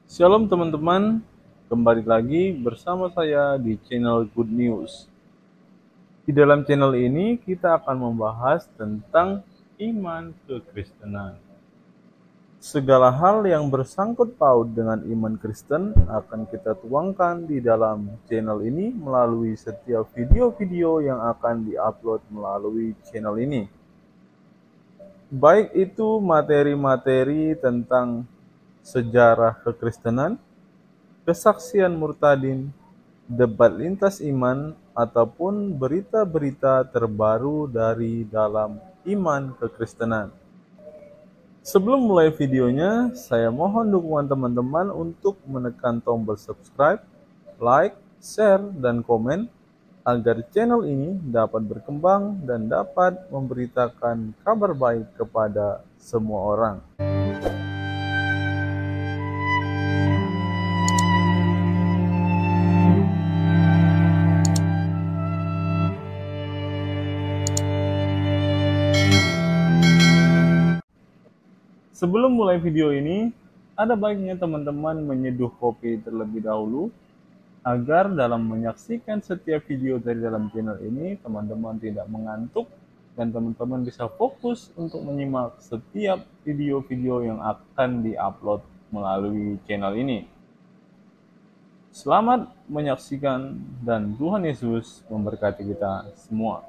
Shalom teman-teman, kembali lagi bersama saya di channel Good News. Di dalam channel ini kita akan membahas tentang iman kekristenan. Segala hal yang bersangkut paut dengan iman Kristen akan kita tuangkan di dalam channel ini melalui setiap video-video yang akan diupload melalui channel ini. Baik itu materi-materi tentang sejarah kekristenan, kesaksian murtadin, debat lintas iman, ataupun berita-berita terbaru dari dalam iman kekristenan. Sebelum mulai videonya, saya mohon dukungan teman-teman untuk menekan tombol subscribe, like, share, dan komen agar channel ini dapat berkembang dan dapat memberitakan kabar baik kepada semua orang. Sebelum mulai video ini, ada baiknya teman-teman menyeduh kopi terlebih dahulu, agar dalam menyaksikan setiap video dari dalam channel ini, teman-teman tidak mengantuk, dan teman-teman bisa fokus untuk menyimak setiap video-video yang akan diupload melalui channel ini. Selamat menyaksikan, dan Tuhan Yesus memberkati kita semua.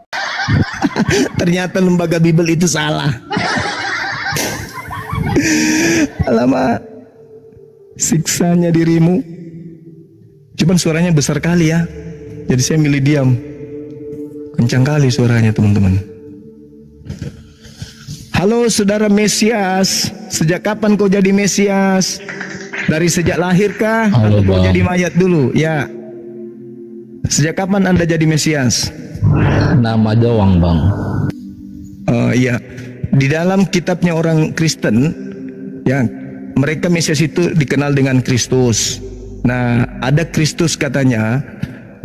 Ternyata lembaga Bible itu salah. Alamak, siksanya dirimu. Cuman suaranya besar kali ya, jadi saya milih diam. Kencang kali suaranya teman-teman. Halo saudara Mesias, sejak kapan kau jadi Mesias? Dari sejak lahirkah? Atau kau jadi mayat dulu? Ya. Sejak kapan Anda jadi Mesias? Nama doang bang. Iya. Di dalam kitabnya orang Kristen, ya, mereka Mesias itu dikenal dengan Kristus. Nah, ada Kristus katanya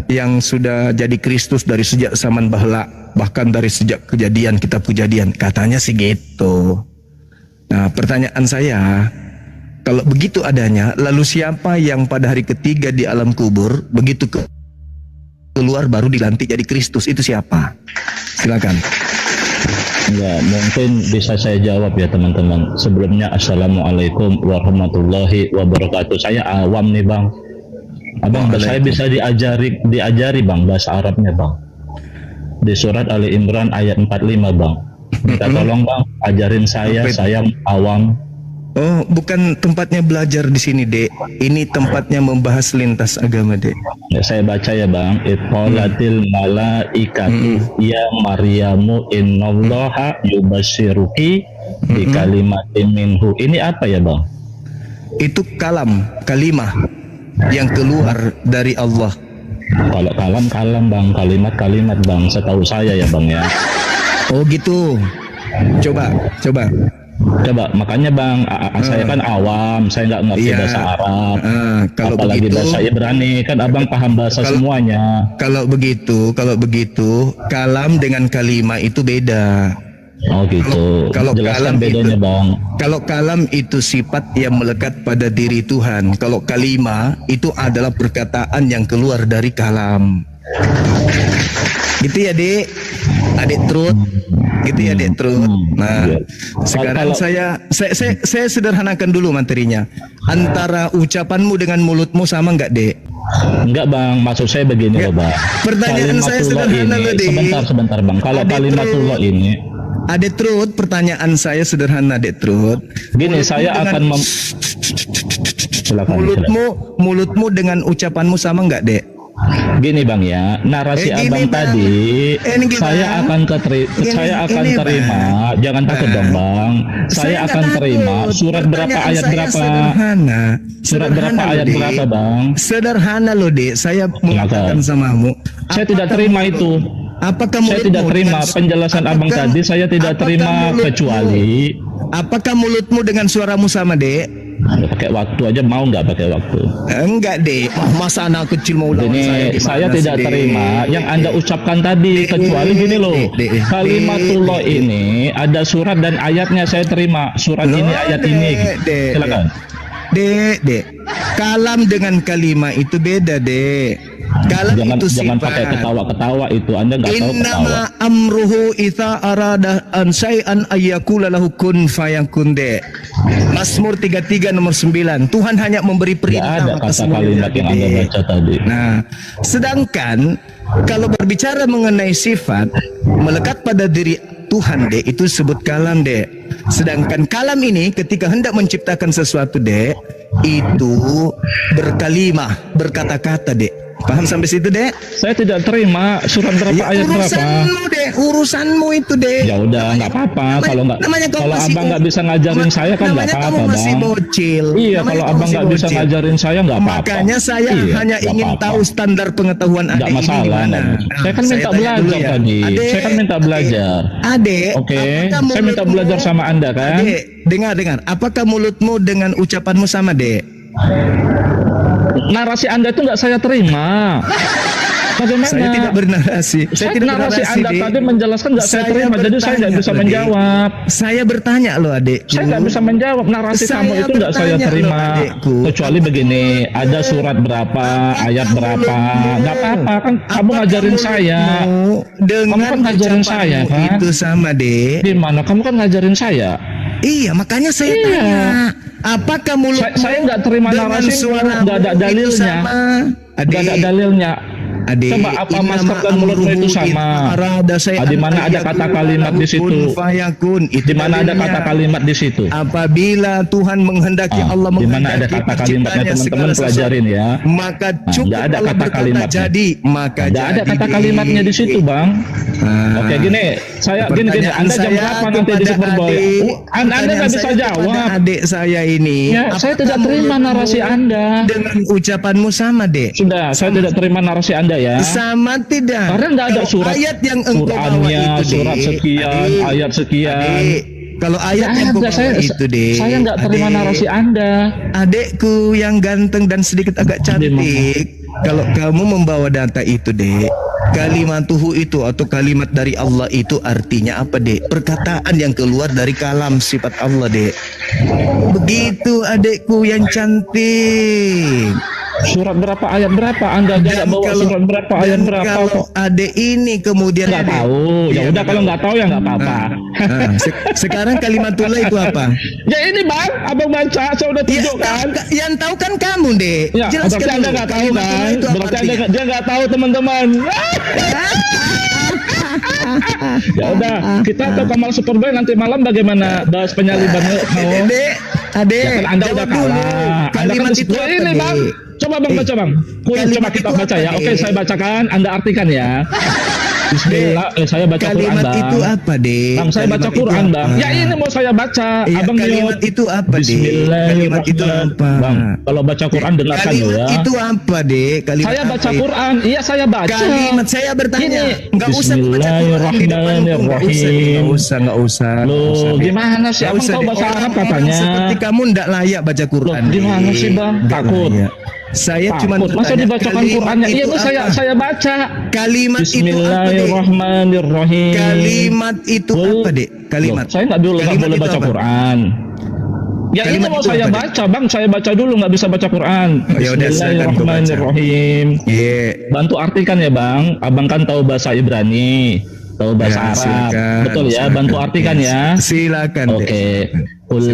yang sudah jadi Kristus dari sejak zaman bahla, bahkan dari sejak kejadian, kitab kejadian, katanya sih gitu. Nah, pertanyaan saya, kalau begitu adanya, lalu siapa yang pada hari ketiga di alam kubur begitu keluar baru dilantik jadi Kristus, itu siapa? Silakan. Ya, mungkin bisa saya jawab ya teman-teman. Sebelumnya assalamualaikum warahmatullahi wabarakatuh. Saya awam nih bang. Abang, saya bisa diajari bang bahasa Arabnya bang. Di surat Ali Imran ayat 45 bang. Minta tolong bang, ajarin saya awam. Oh, bukan tempatnya belajar di sini, Dek. Ini tempatnya membahas lintas agama, Dek. Ya, saya baca ya, Bang. Iqalatil malaikatu ya Maryamu innallaha yubasyiruki bi kalimatin minhu. Ini apa ya, Bang? Itu kalimah yang keluar dari Allah. Kalau kalam, Bang. Kalimat-kalimat, Bang. Setahu saya ya, Bang ya. Oh, gitu. Coba. Makanya bang, saya kan awam, saya nggak ngerti bahasa Arab, kalau apalagi begitu, bahasa Ibrani, kan abang paham bahasa semuanya. Kalau begitu, kalam dengan kalimah itu beda. Oh gitu. Kalau jelaskan kalam bedanya itu, bang. Kalau kalam itu sifat yang melekat pada diri Tuhan. Kalau kalimah itu adalah perkataan yang keluar dari kalam. Gitu ya, Dek. Adik Trud. Gitu ya, Dek Trud. Nah, sekarang saya sederhanakan dulu materinya. Antara ucapanmu dengan mulutmu sama enggak, Dek? Enggak, Bang. Maksud saya begini loh, Bang. Pertanyaan saya sederhana loh, Dek. Sebentar, Bang. Kalau kalimatullah ini, Adik Trud, pertanyaan saya sederhana, Adik Trud. Gini, saya akan silakan. Mulutmu dengan ucapanmu sama enggak, Dek? Gini bang ya, narasi abang tadi saya akan terima, jangan takut dong bang, saya akan terima surat berapa ayat berapa, surat berapa ayat berapa bang? Sederhana loh Dek, saya mengatakan samamu. Saya tidak terima itu. Saya tidak terima penjelasan abang tadi, saya tidak terima kecuali. Apakah mulutmu dengan suaramu sama, Dek? Pakai waktu aja mau nggak pakai waktu? Enggak, Dek. Masa anak kecil mau lawan saya tidak terima yang Anda ucapkan tadi, kecuali gini loh. Kalimatullah ini ada surat dan ayatnya saya terima. Surat ini, ayat ini. Silakan. Dek. Kalam dengan kalimah itu beda, Dek. Kalam itu Jangan sifat. pakai ketawa-ketawa itu. Anda nggak tahu ketawa. Innama amruhu idza arada an syai'an ayyakula lahu kun fayakun, Dek. Mazmur 33 nomor 9. Tuhan hanya memberi Nggak perintah ada maka kata semua kalimat jadi, yang Anda Dek. baca tadi. Nah, sedangkan kalau berbicara mengenai sifat melekat pada diri Tuhan, Dek, itu sebut kalam, Dek. Sedangkan kalam ini ketika hendak menciptakan sesuatu, Dek, itu berkalimah, berkata-kata, Dek. Paham sampai situ, Dek? Saya tidak terima surat berapa Ya, ayat berapa. urusanmu, Dek, urusanmu itu, Dek. Ya udah nggak apa-apa. Kalau namanya abang nggak bisa ngajarin saya kan nggak namanya apa-apa, kamu masih Bang. bocil. Iya, Namanya kalau kamu abang masih nggak bisa bocil. ngajarin saya nggak apa-apa. Makanya saya Iya, hanya nggak ingin apa-apa. tahu standar pengetahuan Nggak adik ini masalah. gimana. Saya kan minta tanya dulu belajar ya. tadi. Adek, Saya kan minta belajar. Adek, Oke, apakah saya minta mulutmu- belajar sama Anda kan. Adek, dengar. Apakah mulutmu dengan ucapanmu sama, Dek? Narasi Anda itu nggak saya terima. Bagaimana? Saya tidak bernarasi. Saya tidak narasi bernarasi, Anda Dek. tadi menjelaskan nggak saya terima, jadi saya nggak bisa loh, Dek. menjawab. Saya bertanya loh, Adek. Saya nggak bisa menjawab narasi Saya kamu itu nggak saya bertanya terima. loh, adekku. Kecuali begini, ada surat berapa, ayat berapa, nggak apa-apa kan kamu ngajarin saya. Dengan Kamu kan ngajarin ucapanmu saya, kan? itu sama, Dek. Gimana? Kamu kan ngajarin saya. Iya, makanya saya Iya. tanya. Apakah mulutmu Saya nggak terima dengan narasimu, suaramu nggak ada itu dalilnya. sama? Nggak ada dalilnya. Adik, Coba apa masker dan mulutmu itu sama? Di mana ada kata kalimat di situ? Di mana ada kata kalimat di situ? Apabila Tuhan menghendaki, Allah Di mana ada menghendaki kata kalimatnya, penciptanya teman-teman segala pelajarin sesuatu, ya. maka cukup nggak ada Allah kata berkata kalimatnya. jadi, maka Nggak ada jadi, kata Dik. kalimatnya di situ, Bang. Oke, gini, saya gini, Pertanyaan Anda jam saya berapa nanti di kepada Superboy? adik, Anda pertanyaan nggak bisa saya kepada jawab. adik saya ini, Ya, saya tidak apakah terima mulutmu narasi Anda. dengan ucapanmu sama, Dek? Sudah, saya tidak terima narasi Anda ya. Sama tidak? Karena nggak ada Kalau surat ayat yang engkau bawa Qurannya, itu, Dek, surat sekian, Adik, ayat sekian. Adik, kalau ayat yang engkau bawa itu, Dek, Saya nggak terima Adik, narasi Anda. Adekku yang ganteng dan sedikit agak cantik, kalau kamu membawa data itu, Dek, kalimatuhu itu atau kalimat dari Allah itu artinya apa, Dek? Perkataan yang keluar dari kalam sifat Allah, Dek. Begitu, adekku yang cantik. Surat berapa, ayat berapa? Anda aja nggak bawa surat berapa, ayat dan berapa kalau kok. adek ini kemudian Nggak tahu. Ya Iya, udah, kalau nggak tahu ya nggak apa-apa. Sekarang kalimatullah itu apa? Ya ini Bang, abang baca, saya udah Ya, tunjukkan. yang tahu kan kamu, Dek. Ya, Jelaskan berarti Anda dulu, nggak tahu kalimatullah kan? itu apa Berarti artinya? dia nggak tahu, teman-teman. Ya udah, kita ke Kamal Superboy nanti malam bagaimana bahas penyalibannya? Mau? Dek, adek, Ya kan Anda udah jawab dulu. kalah. Anda kan Kalimat itu disebut apa, ini Dek? Bang. Coba Bang baca Bang. Quran, Kalimat coba kita itu baca apa, ya. Oke, Dek? saya bacakan, Anda artikan ya. Bismillah, saya baca Quran Kalimat Bang. itu apa, Dek? Bang, saya baca Kalimat itu Quran Bang. apa? Ya ini mau saya baca. Iya, Abang kalimat mute. itu apa, Dek? Bismillahirrahmanirrahim. Kalimat itu apa? Bang, kalau baca Quran dengarkan Kalimat ya. itu apa, Dek? Kalimat Saya baca apa itu? Quran. Iya, saya baca. Kalimat saya bertanya. Gini. Enggak usah baca Quran di depanku. Bismillahirrahmanirrahim. Enggak usah. Loh, gimana sih? Abang tahu bahasa Arab katanya. Seperti kamu enggak layak baca Quran. Loh, gimana Dek. sih, Bang? Nggak Takut. layak. Saya cuma Takut. Masa bertanya, dibacakan kalimat Qurannya? Iya, itu Bu, apa? saya baca. Kalimat itu apa, Dek? Bismillahirrahmanirrahim. Kalimat itu apa, Dek? Kalimat. Loh, saya nggak Kalimat boleh itu baca apa? Quran. Ya Kalimat itu mau itu saya apa, Dek? baca, Bang. Saya baca dulu, nggak bisa baca Quran. Oh, ya udah, silakan kau baca. Bismillahirrahmanirrahim. Iya. Bantu artikan ya, Bang. Abang kan tahu bahasa Ibrani, tahu bahasa Ya, Arab. silakan, Betul ya, silakan. bantu artikan ya. Silakan, Dek. Oke. Qul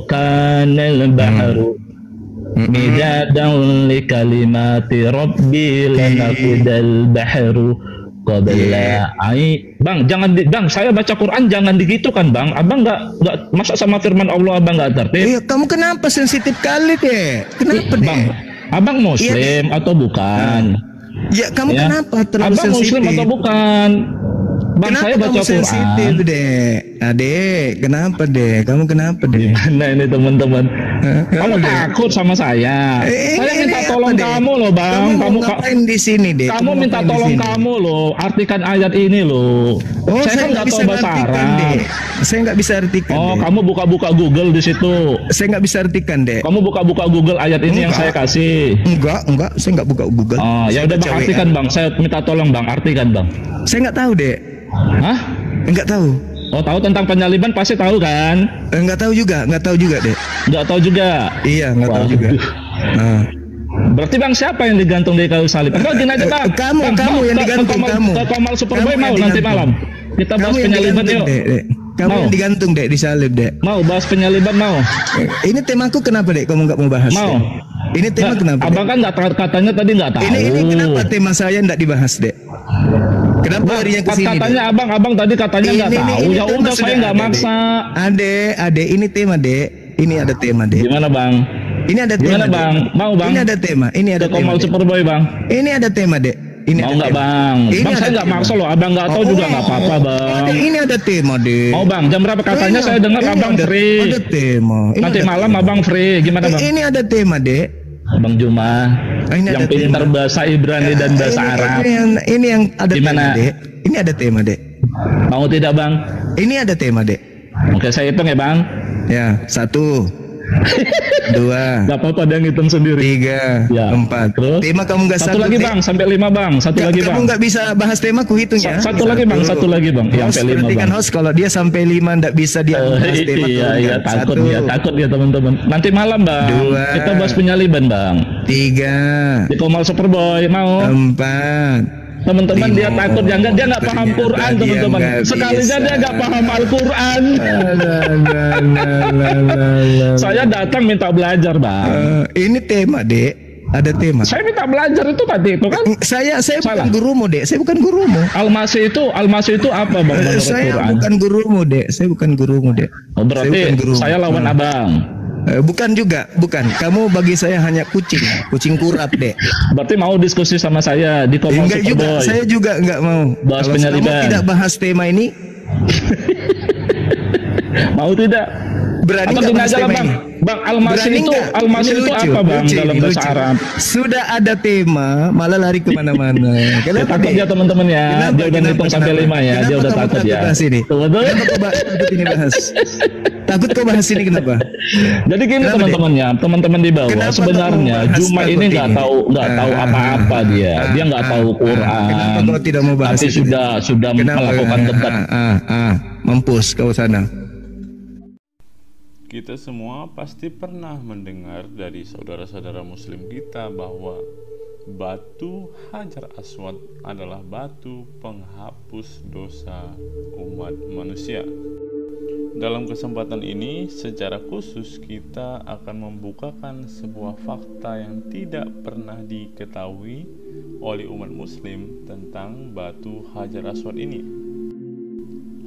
kanal bahru midadan li kalimati rabbi lanafidal bahru qabla ai. Bang, jangan Bang, saya baca Quran jangan digitukan, Bang. Abang nggak masa sama firman Allah Abang nggak tertib? Iya, kamu kenapa sensitif kali, Dek? Kenapa, Bang, Dek? Abang Muslim atau bukan? Ya, kamu Ya. kenapa terlalu Abang sensitif? Muslim atau bukan? Bang, Kenapa saya baca kamu sensitif, Quran. Dek? Adek, kenapa, Dek? Kamu kenapa, Dek? Gimana ini teman-teman? Kamu Dek? takut sama saya? Saya Ini minta apa, tolong Dek? kamu loh, Bang. Kamu Kamu mau ngapain di sini, Dek? kamu minta ngapain di tolong sini? kamu loh, artikan ayat ini loh. Oh, saya kan nggak nggak bisa tahu bahasa artikan, Arab. Dek. Saya nggak bisa artikan, Oh, Dek. kamu buka-buka Google di situ. Saya nggak bisa artikan, Dek. Kamu buka-buka Google ayat ini yang saya Enggak. kasih. Enggak, saya nggak buka Google. Oh, ya Saya udah baca Bang, WA. artikan Bang. Saya minta tolong Bang, artikan Bang. Saya nggak tahu, Dek. Hah? Enggak tahu. Oh, tahu tentang penyaliban pasti tahu kan? Nggak tahu juga, Dek. Nggak tahu juga. Iya, nggak tahu Waduh. juga. Nah. Berarti Bang siapa yang digantung di kayu salib? Atau gini aja Bang. Kamu yang digantung, kamu. Ke Komal Superboy Kamu mau yang nanti digantung. malam. Kita bahas Kamu yang penyaliban digantung, yuk. Dek. Kamu Mau. yang digantung, Dek, di salib, Dek. Mau bahas penyaliban mau? Ini temaku kenapa, Dek? Kamu nggak mau bahas? Mau. Dek? Ini tema Nggak, kenapa? Dek? Abang kan nggak tahu, katanya tadi nggak tahu. Ini kenapa tema saya nggak dibahas, Dek? Kenapa Bang, harinya ke sini? katanya abang tadi katanya nggak tahu. Ya tema udah saya sudah nggak ada, maksa. Dek. Ade, ini tema, Dek. Ini ada tema, Dek. Gimana Bang? Ini ada tema. Gimana Dek. Bang? Mau Bang? Ini ada tema. Ini ada Ke tema. Komal Dek. Superboy Bang. Ini ada tema, Dek. Ini Mau ada nggak tema. Bang? Ini Bang ada saya nggak tema. maksa loh. Abang nggak tahu juga nggak apa-apa Bang. Dek, ini ada tema, Dek. Mau Bang? Jam berapa katanya saya dengar Ini abang ada- free. Ada tema. Ini Nanti ada malam tema. abang free. Gimana Bang? Ini ada tema, Dek. Bang Juma Ini yang ada pintar tema. bahasa Ibrani dan bahasa Arab. Ini yang ada Gimana? tema, Dek. Ini ada tema, Dek. Mau tidak Bang? Ini ada tema, Dek. Oke saya hitung ya Bang. Ya, 1, 2, Gak apa-apa dia ngitung sendiri. 3, Ya. 4. Terus? Tema kamu nggak Satu sanggup, lagi Dek. Bang, sampai 5 Bang. Satu lagi Kamu Bang. nggak bisa bahas tema, ku hitung ya. Satu lagi, Bang. Satu lagi, Bang. Iya, Host, sampai 5, perhatikan Bang. host, kalau dia sampai 5 nggak bisa dia bahas tema. Iya, turunkan. iya, takut 1, dia, takut dia teman-teman. Nanti malam Bang, 2, kita bahas penyaliban Bang. 3, Di Komal Superboy mau. 4. Teman-teman dia Lima. takut dia nggak paham Ternyata Quran dia teman-teman. nggak Sekalinya bisa. dia nggak paham Al-Quran. Saya datang minta belajar Bang. Ini tema, Dek. Ada tema. Saya minta belajar itu tadi itu kan. Saya Salah. bukan gurumu, Dek. Saya bukan gurumu. Almasih itu apa Bang menurut Saya Quran? bukan gurumu, Dek. Saya bukan gurumu, Dek. Oh, berarti bukan gurumu. saya lawan Abang. Bukan juga, bukan. Kamu bagi saya hanya kucing kurap, Dek. Berarti mau diskusi sama saya di Komal Enggak juga, Superboy. saya juga enggak mau. Bahas Kalau kamu penyaliban. tidak bahas tema ini, Mau tidak? berani Atau nggak gini bahas aja lah tema Bang. ini? Bang Almasih Berani itu nggak? Almasih Ini itu lucu, apa Bang lucu, dalam ini bahasa lucu. Arab? Sudah ada tema, malah lari kemana-mana. Saya Kenapa, takut Dek? ya teman-teman ya. Kenapa, Dia udah ngitung sampai 5 ya. Dia udah kamu takut ya. bahas ini? Betul. Kenapa kau takut ini bahas? Takut kau bahas ini kenapa? Jadi gini Kenapa, teman-teman ya, teman-teman di bawah Kenapa sebenarnya kamu bahas Juma takut ini nggak ini? tahu apa-apa dia. Dia nggak tahu Quran. Kenapa kau tidak mau bahas Tapi itu? sudah melakukan debat. Mampus kau sana. Kita semua pasti pernah mendengar dari saudara-saudara muslim kita bahwa batu Hajar Aswad adalah batu penghapus dosa umat manusia. Dalam kesempatan ini, secara khusus kita akan membukakan sebuah fakta yang tidak pernah diketahui oleh umat muslim tentang batu Hajar Aswad ini.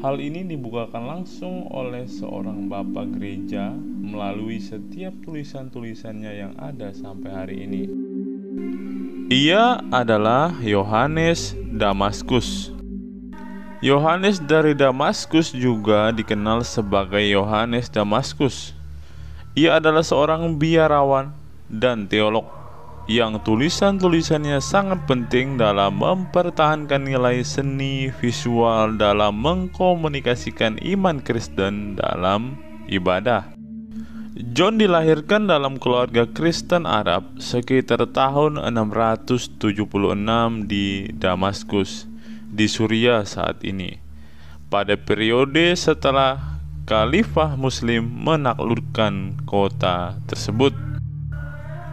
Hal ini dibukakan langsung oleh seorang bapak gereja melalui setiap tulisan-tulisannya yang ada sampai hari ini. Ia adalah Yohanes Damaskus. Yohanes dari Damaskus juga dikenal sebagai Yohanes Damaskus. Ia adalah seorang biarawan dan teolog yang tulisan-tulisannya sangat penting dalam mempertahankan nilai seni visual dalam mengkomunikasikan iman Kristen dalam ibadah. John dilahirkan dalam keluarga Kristen Arab sekitar tahun 676 di Damaskus, di Suriah saat ini, pada periode setelah Khalifah Muslim menaklukkan kota tersebut.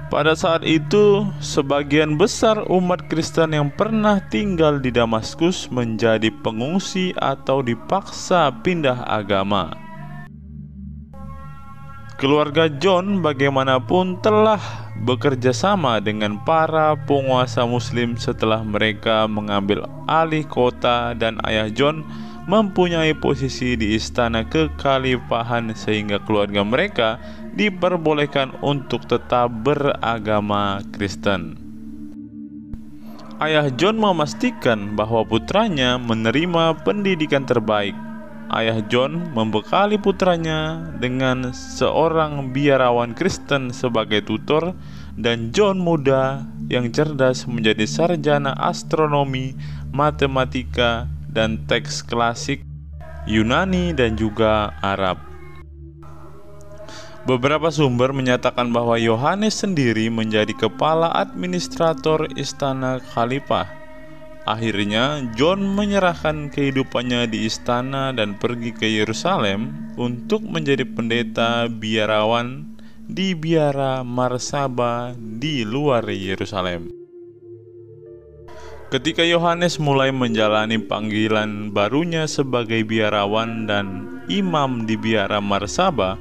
Pada saat itu, sebagian besar umat Kristen yang pernah tinggal di Damaskus menjadi pengungsi atau dipaksa pindah agama. Keluarga John bagaimanapun telah bekerja sama dengan para penguasa Muslim setelah mereka mengambil alih kota, dan ayah John mempunyai posisi di istana kekhalifahan sehingga keluarga mereka diperbolehkan untuk tetap beragama Kristen. Ayah John memastikan bahwa putranya menerima pendidikan terbaik. Ayah John membekali putranya dengan seorang biarawan Kristen sebagai tutor, dan John muda yang cerdas menjadi sarjana astronomi, matematika, dan teks klasik Yunani dan juga Arab. Beberapa sumber menyatakan bahwa Yohanes sendiri menjadi kepala administrator istana khalifah. Akhirnya John menyerahkan kehidupannya di istana dan pergi ke Yerusalem untuk menjadi pendeta biarawan di biara Marsaba di luar Yerusalem. Ketika Yohanes mulai menjalani panggilan barunya sebagai biarawan dan imam di biara Marsaba,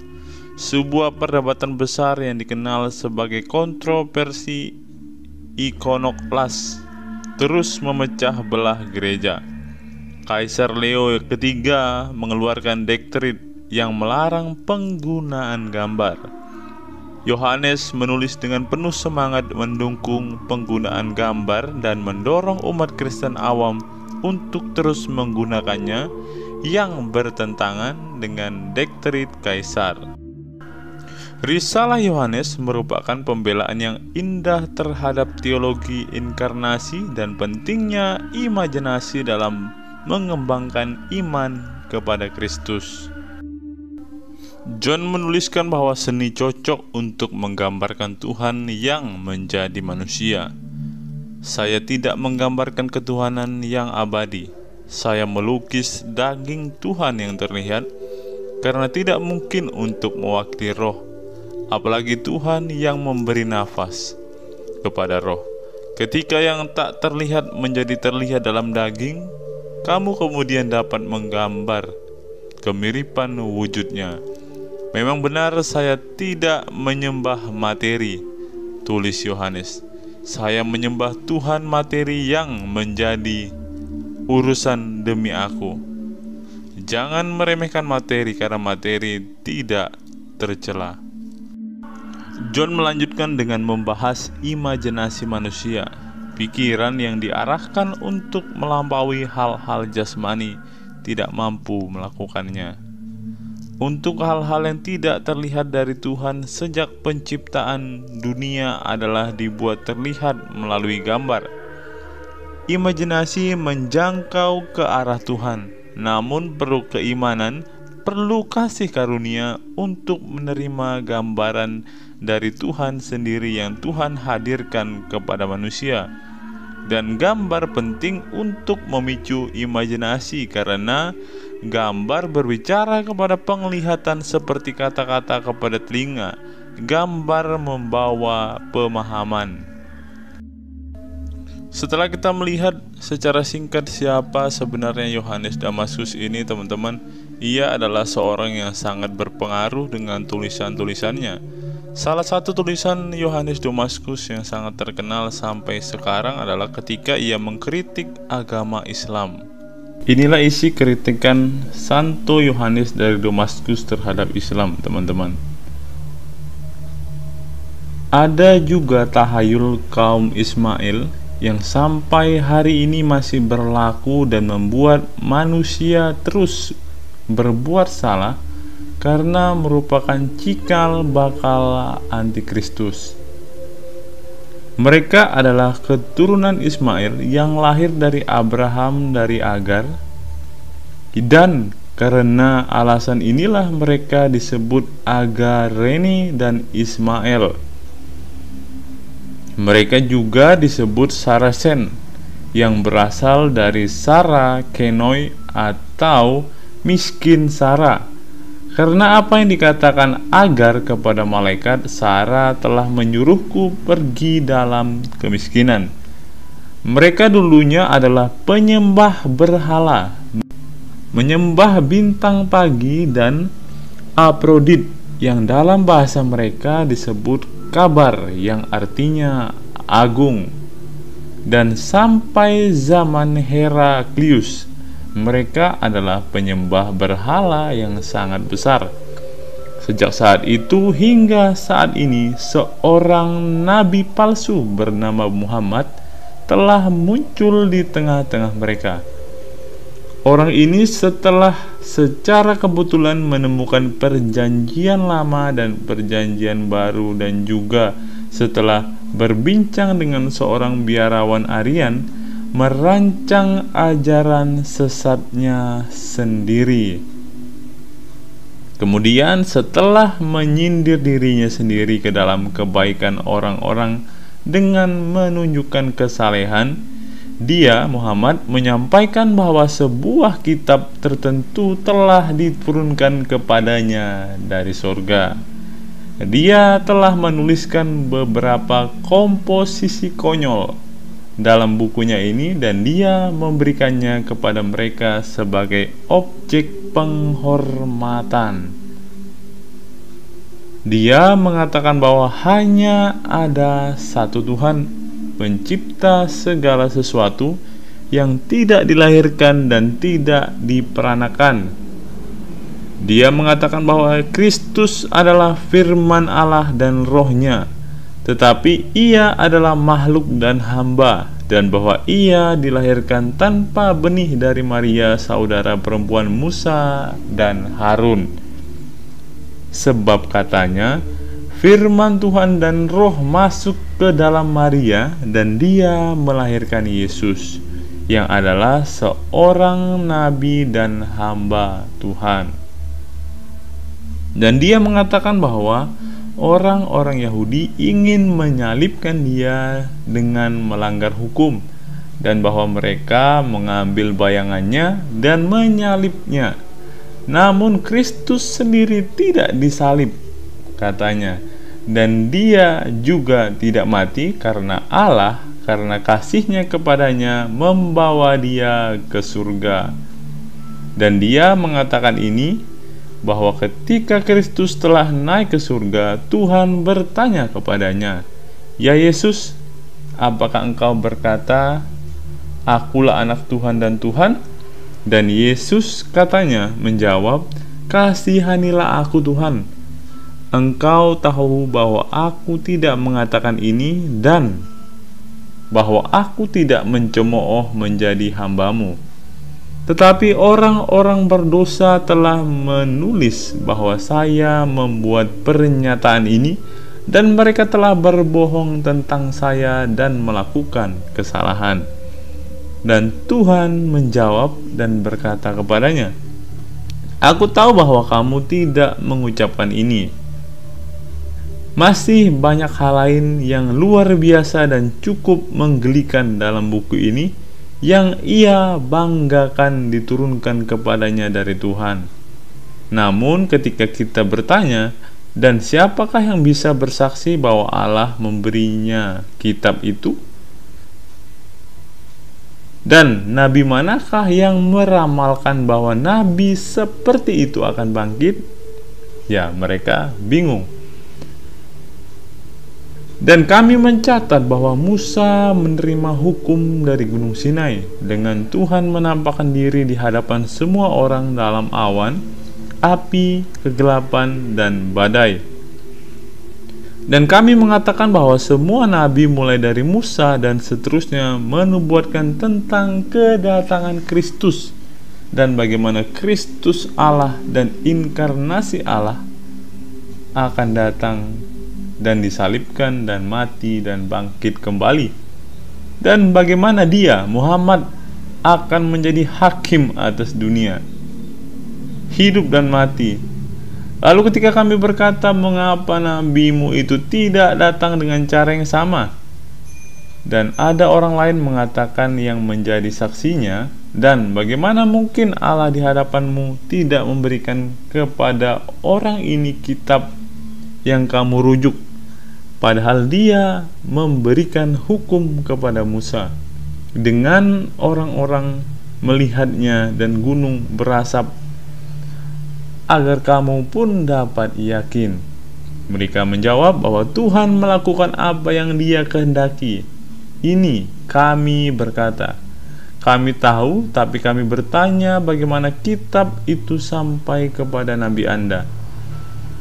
sebuah perdebatan besar yang dikenal sebagai kontroversi ikonoklas terus memecah belah gereja. Kaisar Leo III mengeluarkan dekret yang melarang penggunaan gambar. Yohanes menulis dengan penuh semangat mendukung penggunaan gambar dan mendorong umat Kristen awam untuk terus menggunakannya yang bertentangan dengan dekret Kaisar. Risalah Yohanes merupakan pembelaan yang indah terhadap teologi inkarnasi dan pentingnya imajinasi dalam mengembangkan iman kepada Kristus. John menuliskan bahwa seni cocok untuk menggambarkan Tuhan yang menjadi manusia. Saya tidak menggambarkan ketuhanan yang abadi. Saya melukis daging Tuhan yang terlihat, karena tidak mungkin untuk mewakili roh, apalagi Tuhan yang memberi nafas kepada roh. Ketika yang tak terlihat menjadi terlihat dalam daging, kamu kemudian dapat menggambar kemiripan wujudnya. Memang benar saya tidak menyembah materi, tulis Yohanes. Saya menyembah Tuhan materi yang menjadi urusan demi aku. Jangan meremehkan materi, karena materi tidak tercela. John melanjutkan dengan membahas imajinasi manusia, pikiran yang diarahkan untuk melampaui hal-hal jasmani tidak mampu melakukannya. Untuk hal-hal yang tidak terlihat dari Tuhan sejak penciptaan dunia adalah dibuat terlihat melalui gambar. Imajinasi menjangkau ke arah Tuhan, namun perlu keimanan, perlu kasih karunia untuk menerima gambaran dari Tuhan sendiri yang Tuhan hadirkan kepada manusia. Dan gambar penting untuk memicu imajinasi, karena gambar berbicara kepada penglihatan seperti kata-kata kepada telinga. Gambar membawa pemahaman. Setelah kita melihat secara singkat siapa sebenarnya Yohanes Damaskus ini, teman-teman, ia adalah seorang yang sangat berpengaruh dengan tulisan-tulisannya. Salah satu tulisan Yohanes Damaskus yang sangat terkenal sampai sekarang adalah ketika ia mengkritik agama Islam. Inilah isi kritikan Santo Yohanes dari Damaskus terhadap Islam, teman-teman. Ada juga tahayul kaum Ismail yang sampai hari ini masih berlaku dan membuat manusia terus berbuat salah, karena merupakan cikal bakal antikristus. Mereka adalah keturunan Ismail yang lahir dari Abraham dari Agar, dan karena alasan inilah mereka disebut Agareni dan Ismail. Mereka juga disebut Saracen yang berasal dari Sara Kenoi atau miskin Sara. Karena apa yang dikatakan Agar kepada malaikat, Sara telah menyuruhku pergi dalam kemiskinan. Mereka dulunya adalah penyembah berhala, menyembah bintang pagi dan Aprodit, yang dalam bahasa mereka disebut kabar, yang artinya agung. Dan sampai zaman Heraklius, mereka adalah penyembah berhala yang sangat besar. Sejak saat itu hingga saat ini, seorang nabi palsu bernama Muhammad telah muncul di tengah-tengah mereka. Orang ini setelah secara kebetulan menemukan perjanjian lama dan perjanjian baru, dan juga setelah berbincang dengan seorang biarawan Aryan, merancang ajaran sesatnya sendiri. Kemudian setelah menyindir dirinya sendiri ke dalam kebaikan orang-orang dengan menunjukkan kesalehan, Dia, Muhammad, menyampaikan bahwa sebuah kitab tertentu telah diturunkan kepadanya dari surga. Dia telah menuliskan beberapa komposisi konyol dalam bukunya ini, dan dia memberikannya kepada mereka sebagai objek penghormatan. Dia mengatakan bahwa hanya ada satu Tuhan, pencipta segala sesuatu, yang tidak dilahirkan dan tidak diperanakan. Dia mengatakan bahwa Kristus adalah firman Allah dan rohnya, tetapi ia adalah makhluk dan hamba, dan bahwa ia dilahirkan tanpa benih dari Maria, saudara perempuan Musa dan Harun. Sebab katanya, firman Tuhan dan roh masuk ke dalam Maria, dan dia melahirkan Yesus, yang adalah seorang nabi dan hamba Tuhan. Dan dia mengatakan bahwa orang-orang Yahudi ingin menyalibkan dia dengan melanggar hukum, dan bahwa mereka mengambil bayangannya dan menyalibnya. Namun Kristus sendiri tidak disalib, katanya, dan dia juga tidak mati karena Allah, karena kasih-Nya kepadanya, membawa dia ke surga. Dan dia mengatakan ini, bahwa ketika Kristus telah naik ke surga, Tuhan bertanya kepadanya, "Ya Yesus, apakah engkau berkata, Akulah anak Tuhan dan Tuhan?" Dan Yesus katanya menjawab, "Kasihanilah aku Tuhan. Engkau tahu bahwa aku tidak mengatakan ini, dan bahwa aku tidak mencemooh menjadi hamba-Mu. Tetapi orang-orang berdosa telah menulis bahwa saya membuat pernyataan ini, dan mereka telah berbohong tentang saya dan melakukan kesalahan." Dan Tuhan menjawab dan berkata kepadanya, "Aku tahu bahwa kamu tidak mengucapkan ini. Masih banyak hal lain yang luar biasa dan cukup menggelikan dalam buku ini yang ia banggakan diturunkan kepadanya dari Tuhan. Namun ketika kita bertanya, dan siapakah yang bisa bersaksi bahwa Allah memberinya kitab itu? Dan nabi manakah yang meramalkan bahwa nabi seperti itu akan bangkit?" Ya, mereka bingung. Dan kami mencatat bahwa Musa menerima hukum dari Gunung Sinai dengan Tuhan menampakkan diri di hadapan semua orang dalam awan, api, kegelapan, dan badai. Dan kami mengatakan bahwa semua nabi mulai dari Musa dan seterusnya menubuatkan tentang kedatangan Kristus, dan bagaimana Kristus Allah dan inkarnasi Allah akan datang dan disalibkan dan mati dan bangkit kembali, dan bagaimana dia, Muhammad, akan menjadi hakim atas dunia, hidup dan mati. Lalu ketika kami berkata, "Mengapa nabimu itu tidak datang dengan cara yang sama?" Dan ada orang lain mengatakan yang menjadi saksinya, "Dan bagaimana mungkin Allah di hadapanmu tidak memberikan kepada orang ini kitab yang kamu rujuk, padahal dia memberikan hukum kepada Musa." Dengan orang-orang melihatnya dan gunung berasap, agar kamu pun dapat yakin. Mereka menjawab bahwa Tuhan melakukan apa yang dia kehendaki. Ini kami berkata, "Kami tahu, tapi kami bertanya bagaimana kitab itu sampai kepada Nabi Anda."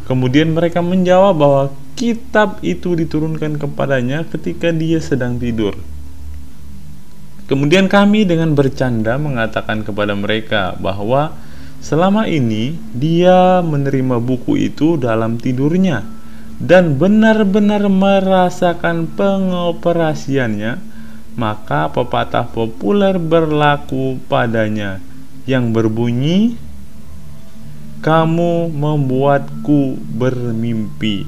Kemudian mereka menjawab bahwa kitab itu diturunkan kepadanya ketika dia sedang tidur. Kemudian kami dengan bercanda mengatakan kepada mereka bahwa selama ini dia menerima buku itu dalam tidurnya dan benar-benar merasakan pengoperasiannya. Maka pepatah populer berlaku padanya yang berbunyi, "Kamu membuatku bermimpi."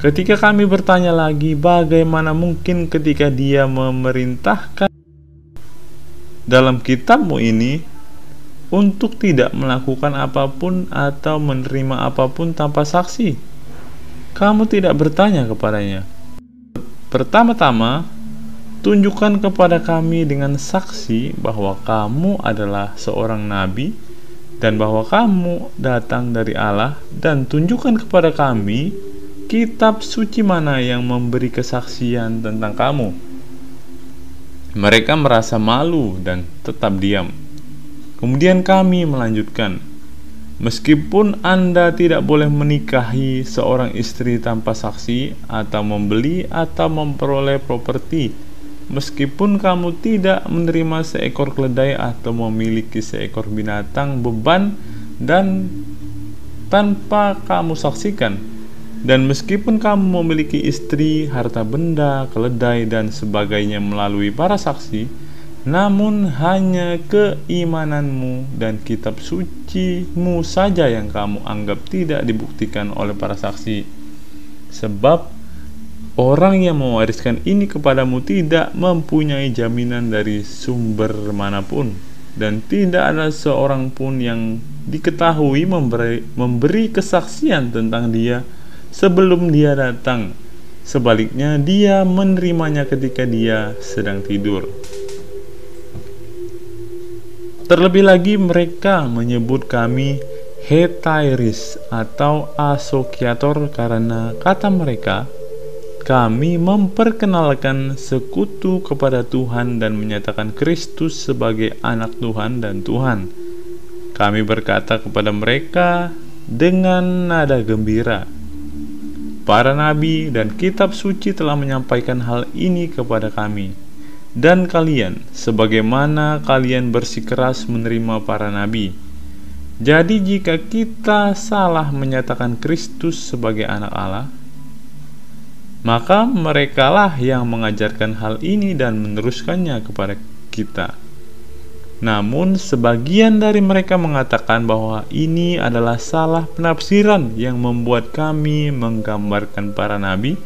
Ketika kami bertanya lagi, bagaimana mungkin ketika Dia memerintahkan dalam kitabmu ini untuk tidak melakukan apapun atau menerima apapun tanpa saksi, kamu tidak bertanya kepadanya? Pertama-tama, tunjukkan kepada kami dengan saksi bahwa kamu adalah seorang nabi dan bahwa kamu datang dari Allah, dan tunjukkan kepada kami kitab suci mana yang memberi kesaksian tentang kamu. Mereka merasa malu dan tetap diam. Kemudian kami melanjutkan, meskipun Anda tidak boleh menikahi seorang istri tanpa saksi, atau membeli atau memperoleh properti, meskipun kamu tidak menerima seekor keledai atau memiliki seekor binatang beban dan tanpa kamu saksikan, dan meskipun kamu memiliki istri, harta benda, keledai, dan sebagainya melalui para saksi, namun hanya keimananmu dan kitab sucimu saja yang kamu anggap tidak dibuktikan oleh para saksi. Sebab orang yang mewariskan ini kepadamu tidak mempunyai jaminan dari sumber manapun, dan tidak ada seorang pun yang diketahui memberi kesaksian tentang dia sebelum dia datang. Sebaliknya, dia menerimanya ketika dia sedang tidur. Terlebih lagi, mereka menyebut kami hetairis atau asosiator karena kata mereka, kami memperkenalkan sekutu kepada Tuhan dan menyatakan Kristus sebagai anak Tuhan dan Tuhan. Kami berkata kepada mereka dengan nada gembira, para nabi dan kitab suci telah menyampaikan hal ini kepada kami, dan kalian, sebagaimana kalian bersikeras menerima para nabi. Jadi jika kita salah menyatakan Kristus sebagai anak Allah, maka merekalah yang mengajarkan hal ini dan meneruskannya kepada kita. Namun sebagian dari mereka mengatakan bahwa ini adalah salah penafsiran yang membuat kami menggambarkan para nabi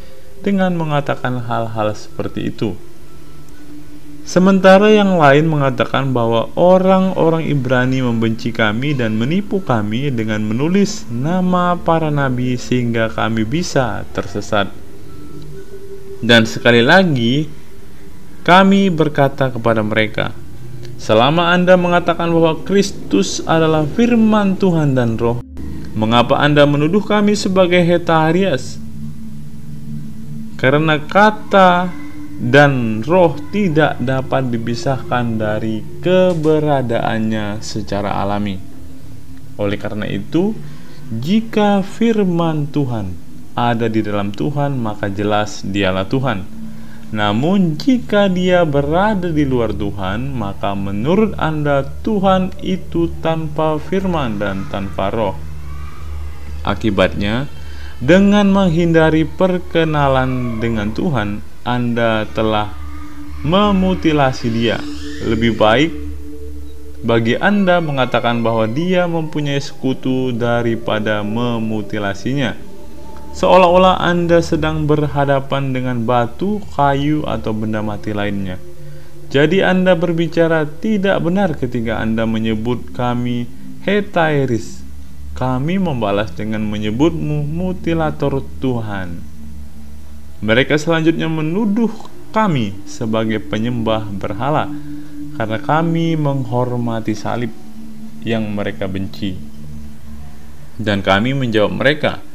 dengan mengatakan hal-hal seperti itu. Sementara yang lain mengatakan bahwa orang-orang Ibrani membenci kami dan menipu kami dengan menulis nama para nabi sehingga kami bisa tersesat. Dan sekali lagi kami berkata kepada mereka, selama Anda mengatakan bahwa Kristus adalah firman Tuhan dan roh, mengapa Anda menuduh kami sebagai hetarias? Karena kata dan roh tidak dapat dipisahkan dari keberadaannya secara alami. Oleh karena itu, jika firman Tuhan ada di dalam Tuhan, maka jelas dialah Tuhan. Namun jika dia berada di luar Tuhan, maka menurut Anda Tuhan itu tanpa firman dan tanpa roh. Akibatnya, dengan menghindari perkenalan dengan Tuhan, Anda telah memutilasi dia. Lebih baik bagi Anda mengatakan bahwa dia mempunyai sekutu daripada memutilasinya, seolah-olah Anda sedang berhadapan dengan batu, kayu, atau benda mati lainnya. Jadi Anda berbicara tidak benar ketika Anda menyebut kami hetairis. Kami membalas dengan menyebutmu mutilator Tuhan. Mereka selanjutnya menuduh kami sebagai penyembah berhala karena kami menghormati salib yang mereka benci. Dan kami menjawab mereka,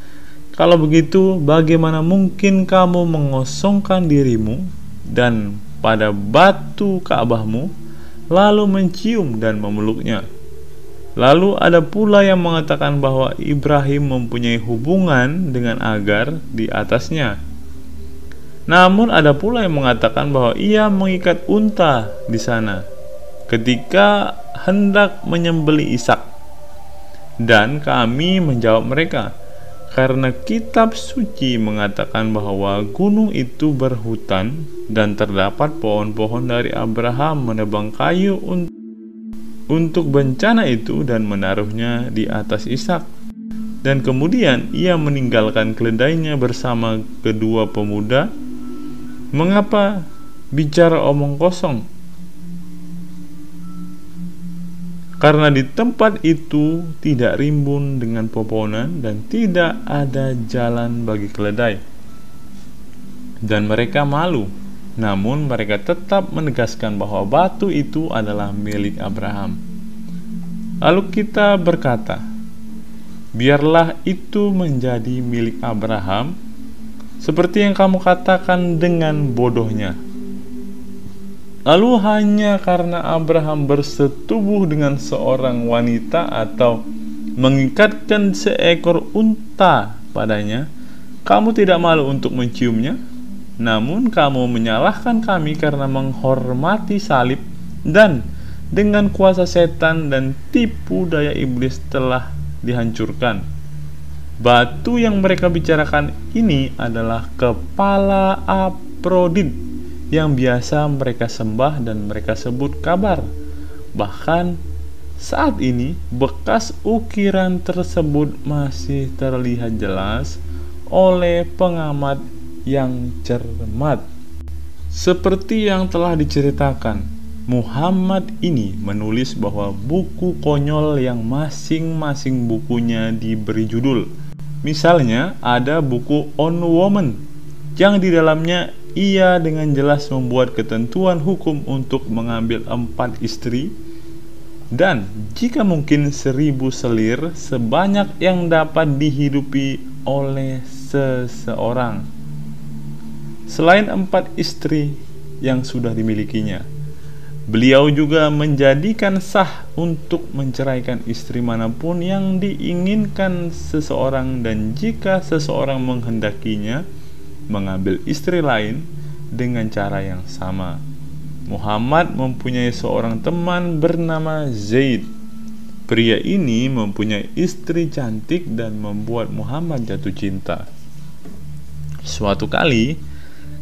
kalau begitu, bagaimana mungkin kamu mengosongkan dirimu dan pada batu Ka'bahmu, lalu mencium dan memeluknya? Lalu ada pula yang mengatakan bahwa Ibrahim mempunyai hubungan dengan Agar di atasnya. Namun ada pula yang mengatakan bahwa ia mengikat unta di sana ketika hendak menyembelih Ishak. Dan kami menjawab mereka, karena kitab suci mengatakan bahwa gunung itu berhutan dan terdapat pohon-pohon dari Abraham menebang kayu untuk bencana itu dan menaruhnya di atas Ishak. Dan kemudian ia meninggalkan keledainya bersama kedua pemuda. Mengapa bicara omong kosong? Karena di tempat itu tidak rimbun dengan pepohonan dan tidak ada jalan bagi keledai. Dan mereka malu. Namun mereka tetap menegaskan bahwa batu itu adalah milik Abraham. Lalu kita berkata, biarlah itu menjadi milik Abraham, seperti yang kamu katakan dengan bodohnya. Lalu hanya karena Abraham bersetubuh dengan seorang wanita atau mengikatkan seekor unta padanya, kamu tidak malu untuk menciumnya? Namun kamu menyalahkan kami karena menghormati salib dan dengan kuasa setan dan tipu daya iblis telah dihancurkan. Batu yang mereka bicarakan ini adalah kepala Afrodit yang biasa mereka sembah dan mereka sebut kabar. Bahkan saat ini bekas ukiran tersebut masih terlihat jelas oleh pengamat yang cermat. Seperti yang telah diceritakan, Muhammad ini menulis bahwa buku konyol yang masing-masing bukunya diberi judul. Misalnya ada buku On Woman yang di dalamnya ia dengan jelas membuat ketentuan hukum untuk mengambil 4 istri dan jika mungkin 1000 selir sebanyak yang dapat dihidupi oleh seseorang selain 4 istri yang sudah dimilikinya. Beliau juga menjadikan sah untuk menceraikan istri manapun yang diinginkan seseorang dan jika seseorang menghendakinya mengambil istri lain dengan cara yang sama. Muhammad mempunyai seorang teman bernama Zaid. Pria ini mempunyai istri cantik dan membuat Muhammad jatuh cinta. Suatu kali,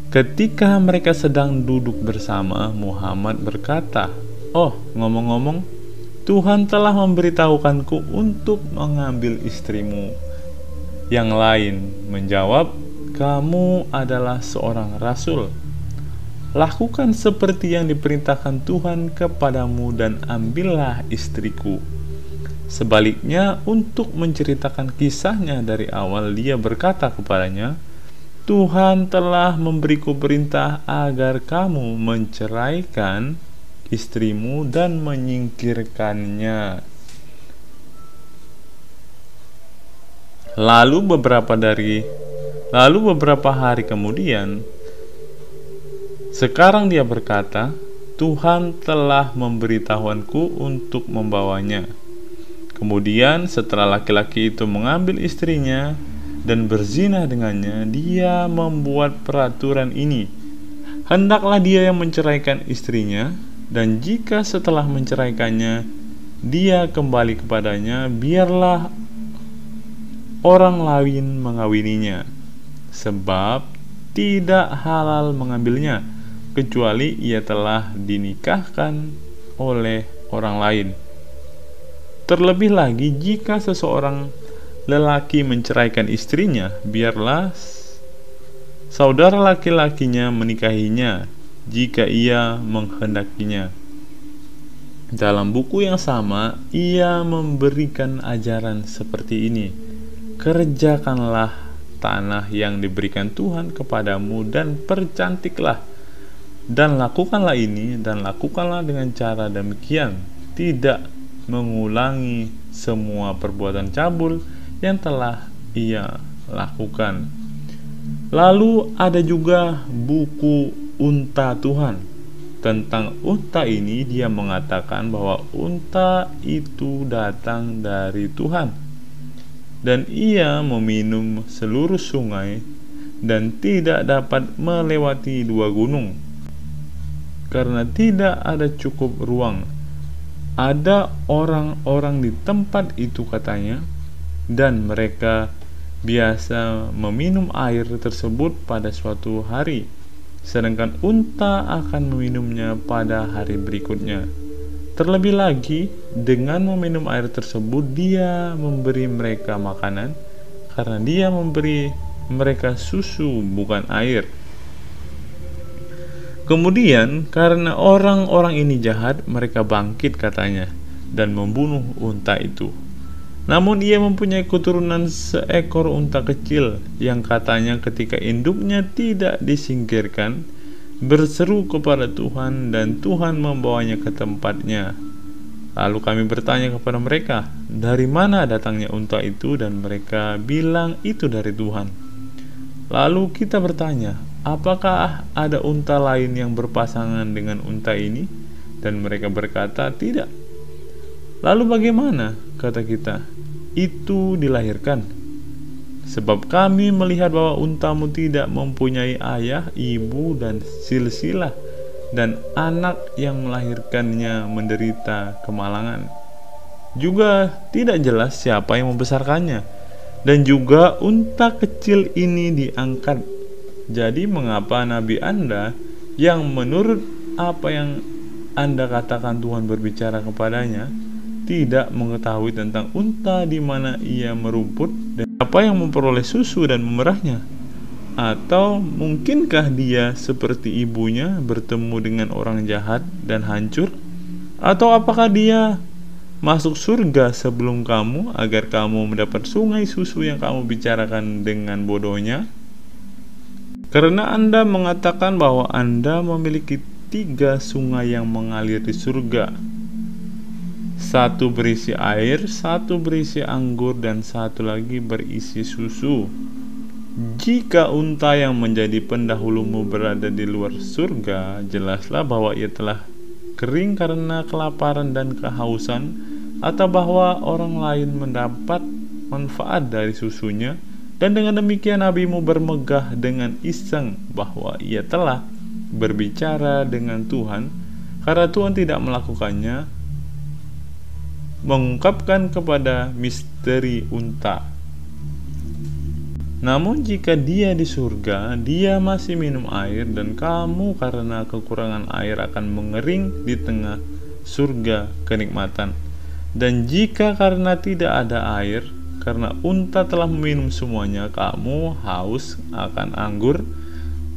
ketika mereka sedang duduk bersama, Muhammad berkata, "Oh, ngomong-ngomong, Tuhan telah memberitahukanku untuk mengambil istrimu." Yang lain menjawab, "Kamu adalah seorang rasul. Lakukan seperti yang diperintahkan Tuhan kepadamu dan ambillah istriku." Sebaliknya, untuk menceritakan kisahnya dari awal, dia berkata kepadanya, "Tuhan telah memberiku perintah agar kamu menceraikan istrimu dan menyingkirkannya." Lalu beberapa hari kemudian, sekarang dia berkata, "Tuhan telah memberitahuanku untuk membawanya." Kemudian setelah laki-laki itu mengambil istrinya dan berzina dengannya, dia membuat peraturan ini, hendaklah dia yang menceraikan istrinya, dan jika setelah menceraikannya dia kembali kepadanya, biarlah orang lain mengawininya, sebab tidak halal mengambilnya, kecuali ia telah dinikahkan oleh orang lain. Terlebih lagi, jika seseorang lelaki menceraikan istrinya, biarlah saudara laki-lakinya menikahinya jika ia menghendakinya. Dalam buku yang sama, ia memberikan ajaran seperti ini, "Kerjakanlah tanah yang diberikan Tuhan kepadamu dan percantiklah, dan lakukanlah ini dan lakukanlah dengan cara demikian, tidak mengulangi semua perbuatan cabul yang telah ia lakukan." Lalu ada juga buku Unta Tuhan. Tentang unta ini dia mengatakan bahwa unta itu datang dari Tuhan dan ia meminum seluruh sungai dan tidak dapat melewati 2 gunung karena tidak ada cukup ruang. Ada orang-orang di tempat itu katanya, dan mereka biasa meminum air tersebut pada suatu hari, sedangkan unta akan meminumnya pada hari berikutnya. Terlebih lagi, dengan meminum air tersebut dia memberi mereka makanan, karena dia memberi mereka susu bukan air. Kemudian karena orang-orang ini jahat, mereka bangkit katanya dan membunuh unta itu. Namun ia mempunyai keturunan seekor unta kecil yang katanya ketika induknya tidak disingkirkan, berseru kepada Tuhan dan Tuhan membawanya ke tempatnya. Lalu kami bertanya kepada mereka, dari mana datangnya unta itu? Dan mereka bilang itu dari Tuhan. Lalu kita bertanya, apakah ada unta lain yang berpasangan dengan unta ini? Dan mereka berkata, tidak. Lalu bagaimana? Kata kita, itu dilahirkan. Sebab kami melihat bahwa untamu tidak mempunyai ayah, ibu, dan silsilah, dan anak yang melahirkannya menderita kemalangan. Juga tidak jelas siapa yang membesarkannya. Dan juga unta kecil ini diangkat. Jadi mengapa nabi Anda yang menurut apa yang Anda katakan Tuhan berbicara kepadanya tidak mengetahui tentang unta di mana ia merumput dan apa yang memperoleh susu dan memerahnya? Atau mungkinkah dia seperti ibunya bertemu dengan orang jahat dan hancur? Atau apakah dia masuk surga sebelum kamu agar kamu mendapat sungai susu yang kamu bicarakan dengan bodohnya? Karena Anda mengatakan bahwa Anda memiliki 3 sungai yang mengalir di surga, 1 berisi air, 1 berisi anggur, dan 1 lagi berisi susu. Jika unta yang menjadi pendahulumu berada di luar surga, jelaslah bahwa ia telah kering karena kelaparan dan kehausan, atau bahwa orang lain mendapat manfaat dari susunya, dan dengan demikian nabimu bermegah dengan iseng bahwa ia telah berbicara dengan Tuhan, karena Tuhan tidak melakukannya, mengungkapkan kepada misteri unta. Namun jika dia di surga, dia masih minum air, dan kamu karena kekurangan air akan mengering di tengah surga kenikmatan. Dan jika karena tidak ada air, karena unta telah meminum semuanya, kamu haus akan anggur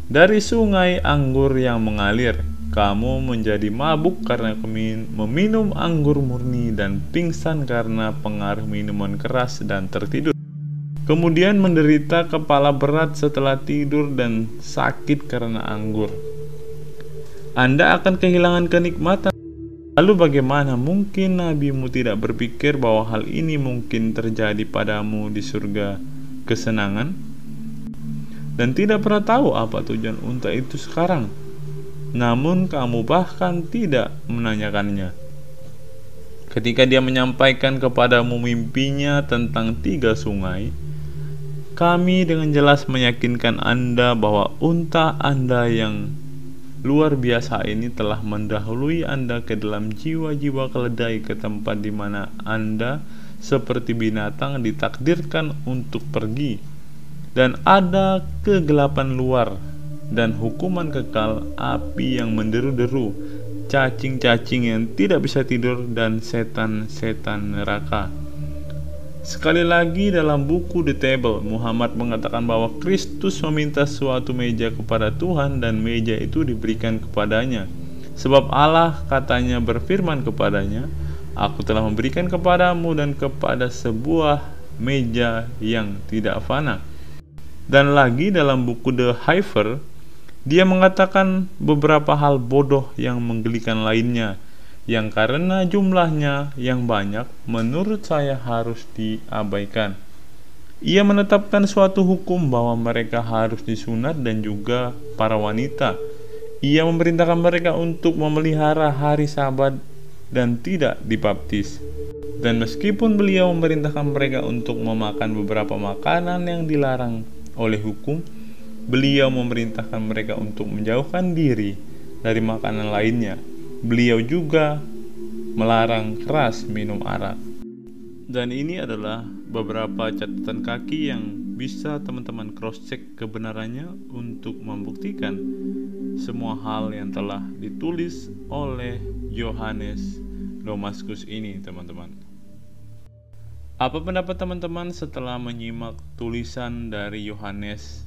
dari sungai anggur yang mengalir. Kamu menjadi mabuk karena meminum anggur murni, dan pingsan karena pengaruh minuman keras dan tertidur. Kemudian menderita kepala berat setelah tidur dan sakit karena anggur. Anda akan kehilangan kenikmatan. Lalu bagaimana mungkin nabimu tidak berpikir bahwa hal ini mungkin terjadi padamu di surga kesenangan? Dan tidak pernah tahu apa tujuan unta itu sekarang. Namun kamu bahkan tidak menanyakannya. Ketika dia menyampaikan kepadamu mimpinya tentang 3 sungai, kami dengan jelas meyakinkan Anda bahwa unta Anda yang luar biasa ini telah mendahului Anda ke dalam jiwa-jiwa keledai ke tempat di mana Anda seperti binatang ditakdirkan untuk pergi. Dan ada kegelapan luar dan hukuman kekal, api yang menderu-deru, cacing-cacing yang tidak bisa tidur, dan setan-setan neraka. Sekali lagi dalam buku The Table, Muhammad mengatakan bahwa Kristus meminta suatu meja kepada Tuhan dan meja itu diberikan kepadanya. Sebab Allah katanya berfirman kepadanya, Aku telah memberikan kepadamu dan kepada sebuah meja yang tidak fana. Dan lagi dalam buku The Heifer, dia mengatakan beberapa hal bodoh yang menggelikan lainnya, yang karena jumlahnya yang banyak menurut saya harus diabaikan. Ia menetapkan suatu hukum bahwa mereka harus disunat dan juga para wanita. Ia memerintahkan mereka untuk memelihara hari Sabat dan tidak dibaptis. Dan meskipun beliau memerintahkan mereka untuk memakan beberapa makanan yang dilarang oleh hukum, beliau memerintahkan mereka untuk menjauhkan diri dari makanan lainnya. Beliau juga melarang keras minum arak. Dan ini adalah beberapa catatan kaki yang bisa teman-teman cross-check kebenarannya untuk membuktikan semua hal yang telah ditulis oleh Yohanes Damaskus ini, teman-teman. Apa pendapat teman-teman setelah menyimak tulisan dari Yohanes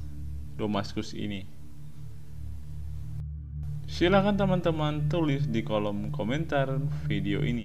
Damaskus ini? Silakan teman-teman tulis di kolom komentar video ini.